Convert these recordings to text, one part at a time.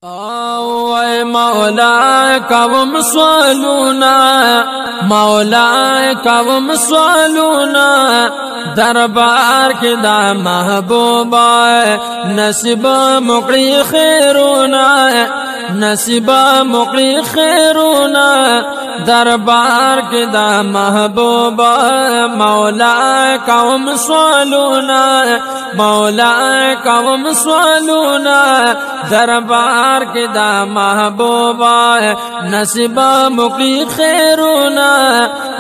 اوه مولا کوم سوالونا مولا کوم سوالونا دربار کې دا محبوبا نصیب مقری خیرونا نصیب مقری خیرونا دربار کې دا محبوبا مولا کوم سوالونا مولا کوم سوالونا دربار کې دا محبوبا نصیب مقری خیرونا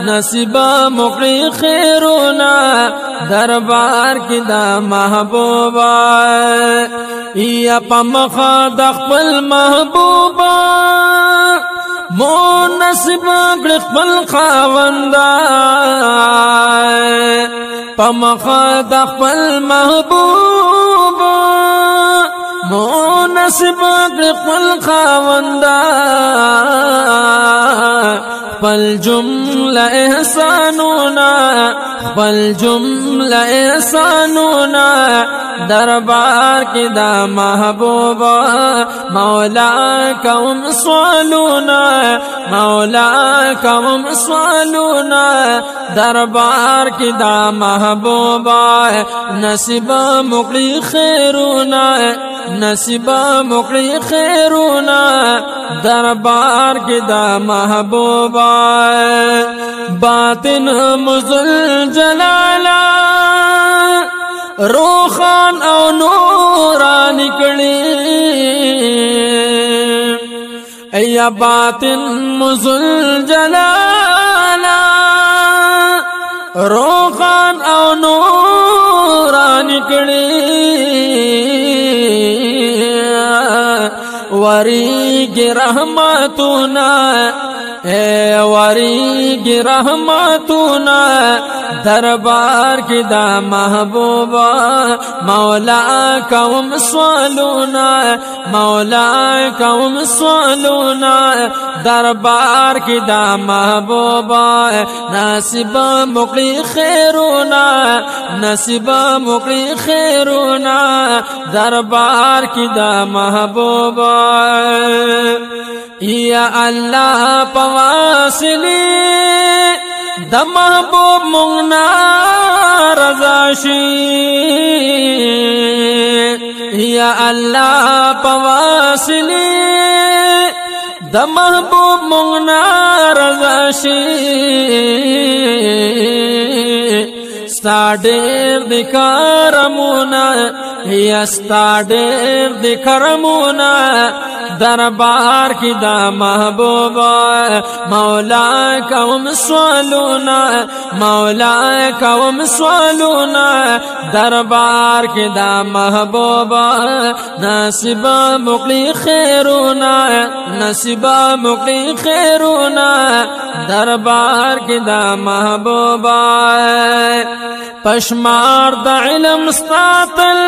نصیب مقری خیرونا دربار کې دا محبوبا یا پمخا د خپل محبوبا مو نصیب کړ خپل خاوندا پمخا د خپل محبوبا مو نصیب کړ خپل خاوندا خپل جمله احسانونا خپل جمله احسانونا دربار کې دا محبوبا مولا کوم سوالونا مولا کوم سوالونا دربار کې دا محبوبا نصیب مقری خیرونا نصیب مقری خیرونا دربار کې دا محبوبا باطن مزل جلالا روخان او نوران نکړي ایا باطن مزل جلالا روخان او نوران نکړي وریږي رحمتونه وریږي رحمتونه دربار کې دا محبوبا مولا کوم سوالونا مولا کوم سوالونا دربار کې دا محبوبا نصیب مقری خیرونا نصیب مقری خیرونا دربار کې دا محبوبا یا الله پواسلی د محبوب مغنا رضا شي یا الله پواسلی د محبوب مغنا رضا شي ستا ډېر د کرمونه یا ستا ډېر د کرمونه دربار کې دا محبوبا مولا کوم سوالونا مولا کوم سوالونا دربار کې دا محبوبا نصیب مقری خیرونا نصیب مقری خیرونا دربار کې دا محبوبا پشمار د علم ستاتل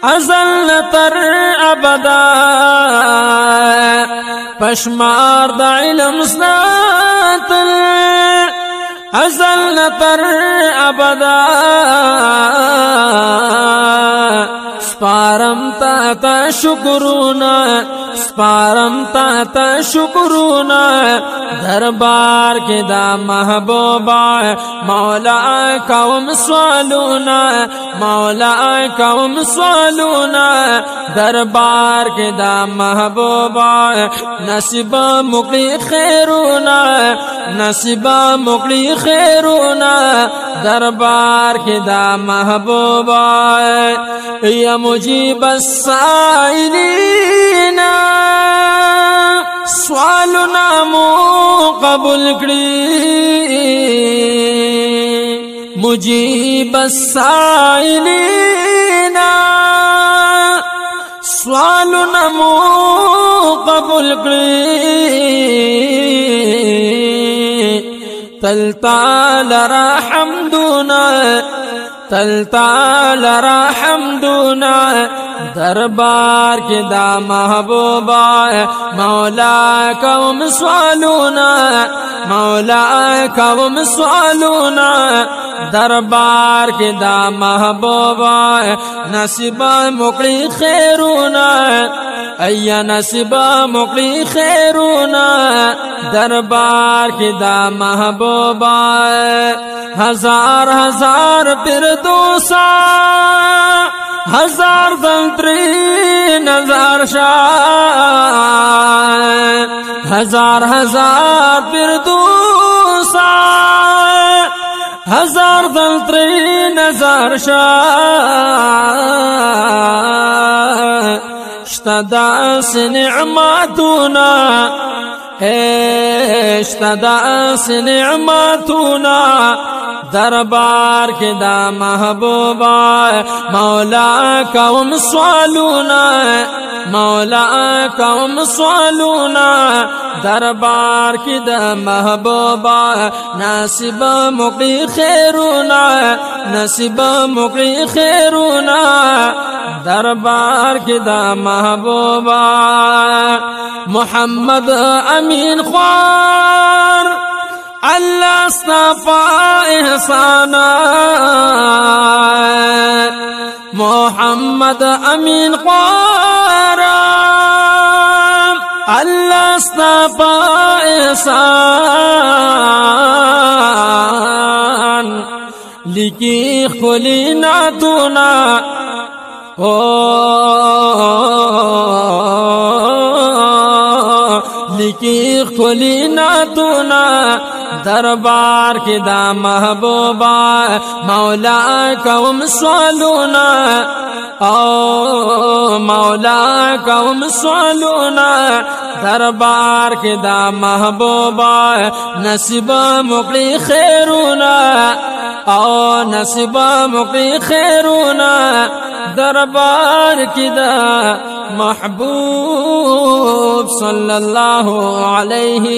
ازل تر ابدا پشمار د علم ساتل ازل تر ابدا سپارم تا شکرونا سپارم تا شکرونا دربار کې دا محبوبا مولا کوم سوالونا مولا کوم سوالونا دربار کې دا محبوبا نصیب مقری خیرونا نصیب مقری خیرونا دربار کې دا محبوبا یا مجیب السائلین سوالنا مو قبول کړي مجیب السائلین سوالنا مو قبول کړي تل تعالی حمدنا تل تعالی حمدنا دربار کی دا محبوبا مولا قوم سوالونا مولا قوم سوالونا دربار کی دا محبوبا نصیب مقری خیرونا ایا نصیب مقری خیرونا دربار کی دا محبوبا ہزار ہزار پردوسا ہزار دلتری نظر شاہ ہزار ہزار پردوسا ہزار دلتری نظر شاہ اشتداس نعمتنا اشتداس نعمتنا دربار کی دا محبوبا مولا قوم سوالونا مولا قوم سوالونا دربار کی دا محبوبا نصیب مقی خیرونا نصیب مقی خیرونا دربار کی دا محبوبا محمد امین خوار اللہ استفا احسانا محمد امین خوار اللہ استفا احسان لکی خلی ناتونا لکی خلی ناتونا دربار کی دا محبوبا مولا قوم سوالونا او مولا قوم سوالونا دربار کی دا محبوبا نصیب مقری خیرونا او نصیب مقری خیرونا دربار کی دا محبوب صلی اللہ علیہ